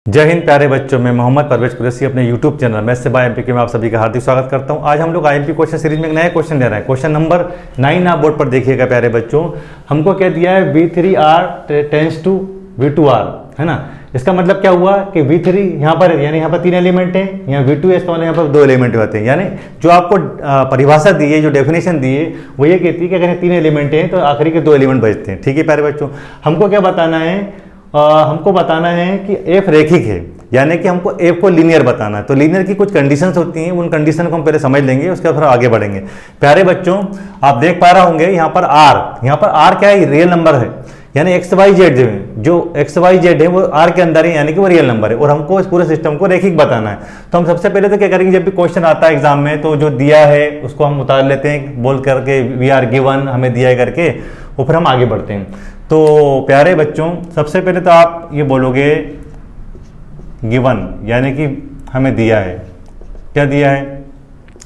जय हिंद प्यारे बच्चों, मैं मोहम्मद परवेज कुरैशी अपने यूट्यूब चैनल मैथ्स से बाय एमपीके में आप सभी का हार्दिक स्वागत करता हूं। आज हम लोग आईएमपी क्वेश्चन सीरीज में एक नया क्वेश्चन ले रहे हैं। क्वेश्चन नंबर 9 आप बोर्ड पर देखिएगा प्यारे बच्चों। हमको क्या दिया है, V3R टेंस टू V2R, है ना। इसका मतलब क्या हुआ कि V3 यहाँ पर, यानी यहाँ पर 3 एलिमेंट हैं, यहाँ V2 है, इसका मतलब यहाँ पर 2 एलिमेंट होते हैं। यानी जो आपको परिभाषा दी है, जो डेफिनेशन दी है, वो ये कहती है कि अगर 3 एलिमेंट हैं तो आखिरी के 2 एलिमेंट बचते हैं। ठीक है प्यारे बच्चों, हमको क्या बताना है, हमको बताना है कि एफ रेखिक है, यानी कि हमको एफ को लीनियर बताना है। तो लीनियर की कुछ कंडीशंस होती हैं, उन कंडीशन को हम पहले समझ लेंगे, उसके बाद आगे बढ़ेंगे। प्यारे बच्चों, आप देख पा रहे होंगे यहाँ पर आर क्या है, रियल नंबर है, यानी एक्स वाई जेड जो एक्स वाई जेड है वो आर के अंदर है, यानी कि वो रियल नंबर है। और हमको इस पूरे सिस्टम को रेखिक बताना है। तो हम सबसे पहले तो क्या करेंगे, जब भी क्वेश्चन आता है एग्जाम में तो जो दिया है उसको हम उतार लेते हैं बोल करके, वी आर गिवन, हमें दिया है करके, और फिर हम आगे बढ़ते हैं। तो प्यारे बच्चों, सबसे पहले तो आप ये बोलोगे गिवन, यानी कि हमें दिया है। क्या दिया है,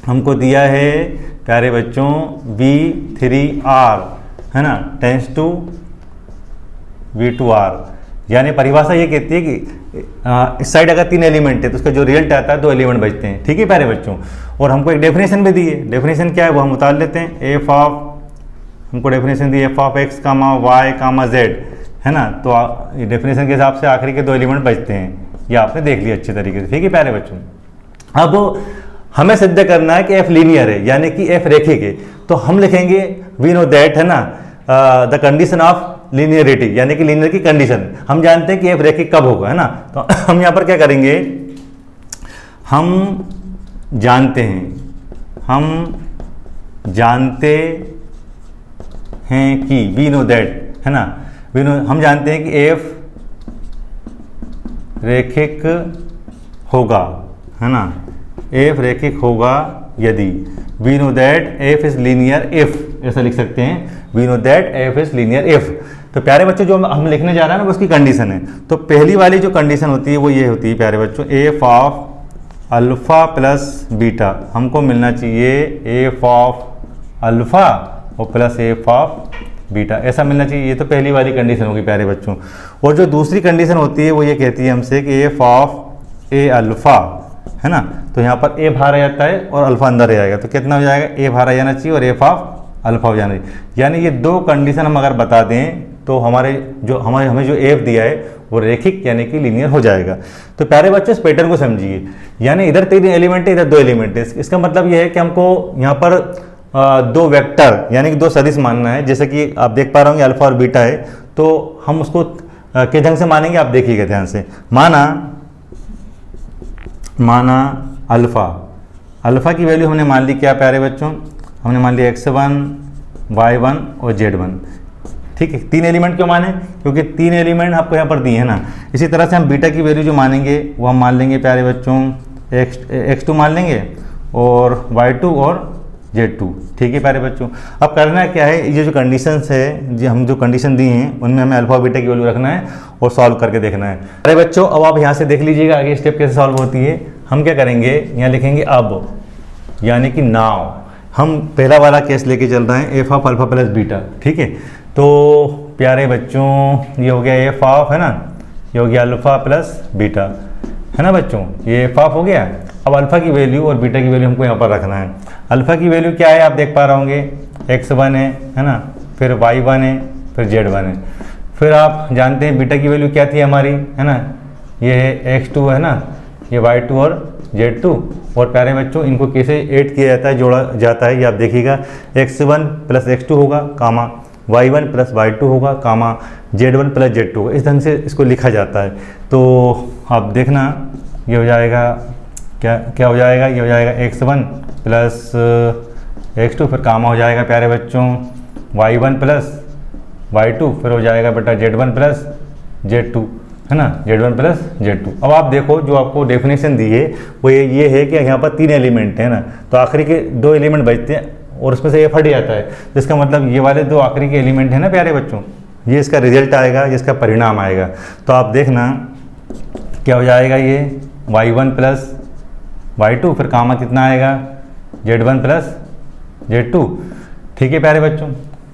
हमको दिया है प्यारे बच्चों V3R, है ना, टेंस टू V2R। यानी परिभाषा ये कहती है कि इस साइड अगर 3 एलिमेंट है तो उसका जो रिजल्ट आता है 2 एलिमेंट बचते हैं। ठीक है प्यारे बच्चों, और हमको एक डेफिनेशन भी दी है। डेफिनेशन क्या है वो हम उतार लेते हैं। एफ ऑफ, हमको डेफिनेशन दी F of X comma Y comma Z, है ना। तो डेफिनेशन के हिसाब से आखिरी के 2 एलिमेंट बचते हैं, ये आपने देख लिया अच्छे तरीके से। ठीक है प्यारे बच्चों, अब हमें सिद्ध करना है कि एफ लीनियर है, यानी कि एफ रेखिक है। तो हम लिखेंगे वी नो दैट, है ना, द कंडीशन ऑफ लीनियरिटी, यानी कि लीनियर की कंडीशन। हम जानते हैं कि एफ रेखिक कब होगा, है ना। तो हम यहाँ पर क्या करेंगे, हम जानते हैं कि वी नो दैट, है ना, हम जानते हैं कि एफ रेखिक होगा, है ना, एफ रेखिक होगा यदि we know that F is linear if, ऐसा लिख सकते हैं, we know that F is linear if. तो प्यारे बच्चों, जो हम लिखने जा रहे हैं ना, उसकी कंडीशन है। तो पहली वाली जो कंडीशन होती है वो ये होती है प्यारे बच्चों, F of alpha plus beta. हमको मिलना चाहिए एफ ऑफ अल्फा और प्लस एफ ऑफ बीटा, ऐसा मिलना चाहिए। ये तो पहली वाली कंडीशन होगी प्यारे बच्चों। और जो दूसरी कंडीशन होती है वो ये कहती है हमसे कि एफ ऑफ ए अल्फा, है ना। तो यहाँ पर ए बाहर आ जाता है और अल्फा अंदर आ जाएगा, तो कितना हो जाएगा, ए बाहर आ जाना चाहिए और एफ ऑफ अल्फा हो जाना चाहिए। यानी ये 2 कंडीशन हम अगर बता दें तो हमें जो एफ दिया है वो रेखिक यानी कि लीनियर हो जाएगा। तो प्यारे बच्चों, इस पैटर्न को समझिए, यानी इधर 3 एलिमेंट है, इधर 2 एलिमेंट है। इसका मतलब ये है कि हमको यहाँ पर 2 वेक्टर यानी कि 2 सदिश मानना है। जैसे कि आप देख पा रहे होंगे अल्फा और बीटा है, तो हम उसको किस ढंग से मानेंगे आप देखिएगा ध्यान से। माना अल्फा की वैल्यू हमने मान ली क्या प्यारे बच्चों, हमने मान लिया x1 y1 और z1। ठीक है, 3 एलिमेंट क्यों माने, क्योंकि 3 एलिमेंट आपको यहाँ पर दिए हैं ना। इसी तरह से हम बीटा की वैल्यू जो मानेंगे वो हम मान लेंगे प्यारे बच्चों x2 मान लेंगे और y2 और Z2। ठीक है प्यारे बच्चों, अब करना क्या है, ये जो कंडीशंस है, हम जो कंडीशन दी हैं उनमें हमें अल्फा बीटा की वैल्यू रखना है और सॉल्व करके देखना है। अरे बच्चों, अब आप यहाँ से देख लीजिएगा आगे स्टेप कैसे सॉल्व होती है। हम क्या करेंगे, यहाँ लिखेंगे अब, यानी कि नाउ। हम पहला वाला केस लेके चल रहे हैं, F of alpha plus beta. ठीक है, तो प्यारे बच्चों ये हो गया एफ ऑफ, है ना, ये हो गया अल्फा प्लस बीटा, है ना बच्चों, ये एफ ऑफ हो गया। अब अल्फा की वैल्यू और बीटा की वैल्यू हमको यहाँ पर रखना है। अल्फा की वैल्यू क्या है आप देख पा रहे होंगे, x1 है ना, फिर y1 है, फिर z1 है। फिर आप जानते हैं बीटा की वैल्यू क्या थी हमारी, है ना, ये है x2, है ना, ये y2 और z2। और प्यारे बच्चों, इनको कैसे ऐड किया जाता है, जोड़ा जाता है, ये आप देखिएगा। x1 प्लस x2 होगा कामा, y1 प्लस y2 होगा कामा, z1 प्लस z2 होगा। इस ढंग से इसको लिखा जाता है। तो आप देखना, ये हो जाएगा क्या हो जाएगा, ये हो जाएगा x1 प्लस x2, फिर कामा हो जाएगा प्यारे बच्चों y1 प्लस y2, फिर हो जाएगा बेटा z1 प्लस z2, है ना, z1 प्लस z2। अब आप देखो, जो आपको डेफिनेशन दी है वो ये है कि यहाँ पर 3 एलिमेंट है ना, तो आखिरी के 2 एलिमेंट बचते हैं और उसमें से ये फट जाता है। जिसका मतलब ये वाले 2 आखिरी के एलिमेंट है ना प्यारे बच्चों, ये इसका रिजल्ट आएगा, जिसका परिणाम आएगा। तो आप देखना क्या हो जाएगा, ये y1 प्लस y2, फिर कामा कितना आएगा, z1 प्लस z2। ठीक है प्यारे बच्चों,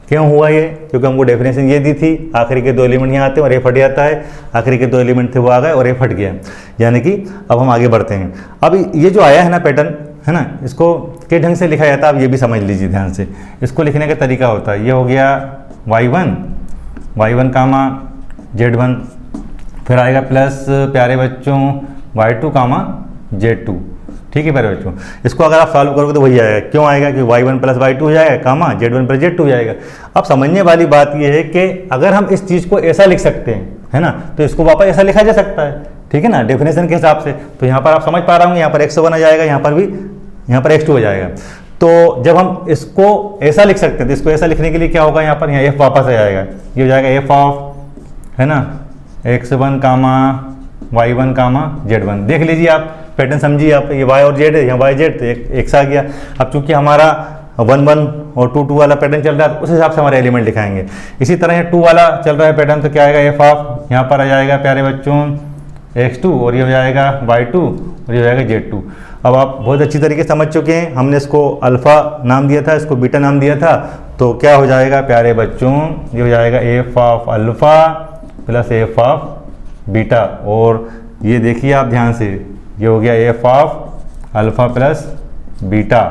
क्यों हुआ ये? क्योंकि हमको डेफिनेशन ये दी थी, आखिरी के 2 एलिमेंट यहाँ आते हैं और ए फट जाता है, आखिरी के 2 एलिमेंट थे वो आ गए और ए फट गया, यानी कि अब हम आगे बढ़ते हैं। अब ये जो आया है ना पैटर्न, है ना, इसको किस ढंग से लिखा जाता है आप ये भी समझ लीजिए ध्यान से। इसको लिखने का तरीका होता है, ये हो गया y1 कामा z1, फिर आएगा प्लस प्यारे बच्चों y2 कामा z2, ठीक है प्यारे बच्चों। इसको अगर आप सॉल्व करोगे तो वही आएगा। क्यों आएगा? कि y1 प्लस y2 हो जाएगा कामा z1 प्लस z2 हो जाएगा। अब समझने वाली बात ये है कि अगर हम इस चीज़ को ऐसा लिख सकते हैं, है ना, तो इसको वापस ऐसा लिखा जा सकता है, ठीक है ना, डेफिनेशन के हिसाब से। तो यहाँ पर आप समझ पा रहा हूँ, यहाँ पर x1 आ जाएगा, यहाँ पर भी, यहाँ पर x2 हो जाएगा। तो जब हम इसको ऐसा लिख सकते हैं तो इसको ऐसा लिखने के लिए क्या होगा, यहाँ पर यहाँ f वापस आ जाएगा, ये हो जाएगा f ऑफ, है ना, x1 कामा y1 कामा z1। देख लीजिए आप, पैटर्न समझिए आप, ये y और z है, यहाँ y z तो एक सा आ गया। अब चूंकि हमारा 1 और 2 वाला पैटर्न चल रहा है तो उस हिसाब से हमारे एलिमेंट दिखाएंगे। इसी तरह ये 2 वाला चल रहा है पैटर्न, तो क्या आएगा, f ऑफ, यहाँ पर आ जाएगा प्यारे बच्चों x2 और ये हो जाएगा y2 और ये हो जाएगा z2। अब आप बहुत अच्छी तरीके से समझ चुके हैं, हमने इसको अल्फ़ा नाम दिया था, इसको बीटा नाम दिया था, तो क्या हो जाएगा प्यारे बच्चों, ये हो जाएगा f of alpha plus f of beta. और ये देखिए आप ध्यान से, ये हो गया f of alpha plus beta,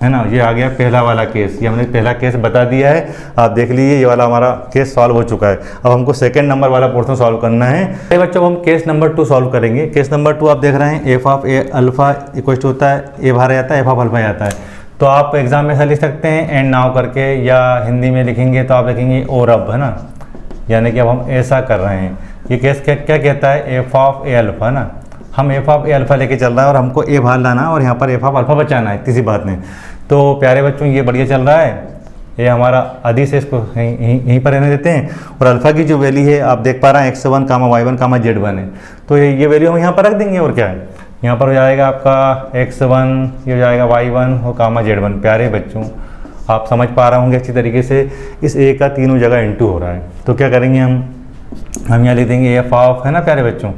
है ना, ये आ गया पहला वाला केस। ये हमने पहला केस बता दिया है, आप देख लीजिए ये वाला हमारा केस सॉल्व हो चुका है। अब हमको सेकंड नंबर वाला पोर्शन सॉल्व करना है। तो बच्चों हम केस नंबर 2 सॉल्व करेंगे। केस नंबर 2 आप देख रहे हैं, F of A alpha equal to होता है, ए बाहर आता है, एफ ऑफ अल्फ़ा आता है। तो आप एग्जाम में ऐसा लिख सकते हैं एंड नाउ करके, या हिंदी में लिखेंगे तो आप लिखेंगे और अब, है ना, यानी कि अब हम ऐसा कर रहे हैं। ये केस क्या कहता है, एफ ऑफ ए अल्फ़ा, ना, हम एफ ऑफ ए अल्फ़ा लेके चल रहा है और हमको ए बाहर लाना है और यहाँ पर एफ ऑफ अल्फ़ा बचाना है, किसी बात नहीं। तो प्यारे बच्चों ये बढ़िया चल रहा है, ये हमारा आदि से इसको यहीं पर रहने देते हैं। और अल्फ़ा की जो वैल्यू है आप देख पा रहे हैं, x1 कामा y1 कामा z1 है, तो ये वैल्यू हम यहाँ पर रख देंगे। और क्या है, यहाँ पर हो जाएगा आपका x1, ये हो जाएगा y1 और कामा z1। प्यारे बच्चों आप समझ पा रहे होंगे अच्छी तरीके से, इस a का तीनों जगह इंटू हो रहा है। तो क्या करेंगे हम यहाँ लिख देंगे एफ ऑफ, है ना प्यारे बच्चों,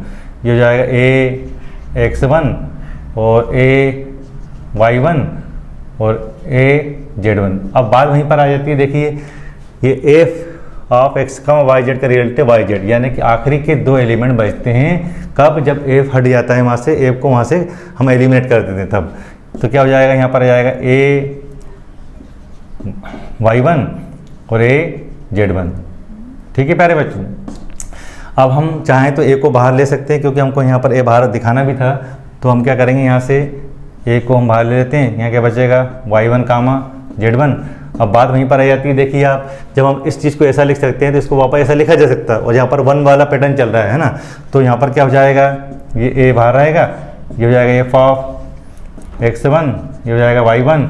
ये हो जाएगा a x1 और a y1 और a z1। अब बात वहीं पर आ जाती है, देखिए ये f ऑफ x का y z का रिलेटिव y z, यानी कि आखिरी के 2 एलिमेंट बचते हैं कब, जब f हट जाता है वहाँ से, f को वहाँ से हम एलिमिनेट कर देते हैं तब। तो क्या हो जाएगा, यहाँ पर आ जाएगा a y1 और a z1, ठीक है प्यारे बच्चों। अब हम चाहें तो a को बाहर ले सकते हैं, क्योंकि हमको यहाँ पर a बाहर दिखाना भी था। तो हम क्या करेंगे, यहाँ से a को हम बाहर ले लेते हैं, यहाँ क्या बचेगा y1 कामा z1। अब बात वहीं पर आ जाती है, देखिए आप, जब हम इस चीज़ को ऐसा लिख सकते हैं तो इसको वापस ऐसा लिखा जा सकता है। और यहाँ पर 1 वाला पैटर्न चल रहा है ना, तो यहाँ पर क्या हो जाएगा, ये a बाहर आएगा, ये हो जाएगा एफ ऑफ x1, ये हो जाएगा y1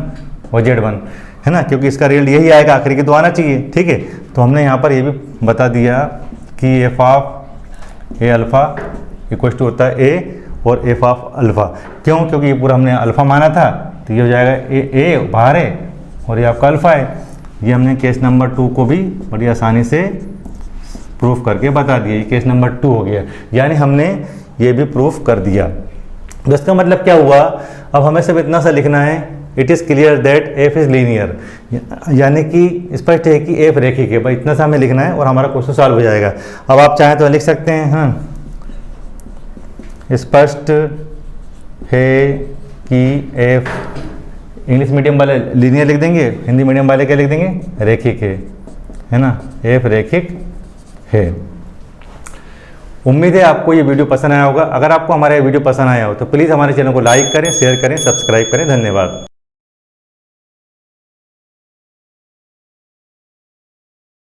और z1, है ना, क्योंकि इसका रिजल्ट यही आएगा, आखिरी के 2 आना चाहिए, ठीक है। तो हमने यहाँ पर ये भी बता दिया कि F of A alpha equal to होता है ए और एफ ऑफ अल्फ़ा। क्यों? क्योंकि ये पूरा हमने अल्फ़ा माना था, तो ये हो जाएगा ए बाहर है और ये आपका अल्फ़ा है। ये हमने केस नंबर 2 को भी बड़ी आसानी से प्रूफ करके बता दिया। ये केस नंबर 2 हो गया, यानी हमने ये भी प्रूफ कर दिया। तो इसका मतलब क्या हुआ, अब हमें सिर्फ इतना सा लिखना है, it is clear that F is linear, यानी कि स्पष्ट है कि एफ रेखिक है। भाई इतना सा हमें लिखना है और हमारा क्वेश्चन सॉल्व हो जाएगा। अब आप चाहें तो लिख सकते हैं, हाँ, स्पष्ट है कि एफ, इंग्लिश मीडियम वाले लीनियर लिख देंगे, हिंदी मीडियम वाले क्या लिख देंगे, रेखिक है ना, एफ रेखिक है। उम्मीद है आपको ये वीडियो पसंद आया होगा। अगर आपको हमारा ये वीडियो पसंद आया हो तो प्लीज़ हमारे चैनल को लाइक करें, शेयर करें, सब्सक्राइब करें। धन्यवाद।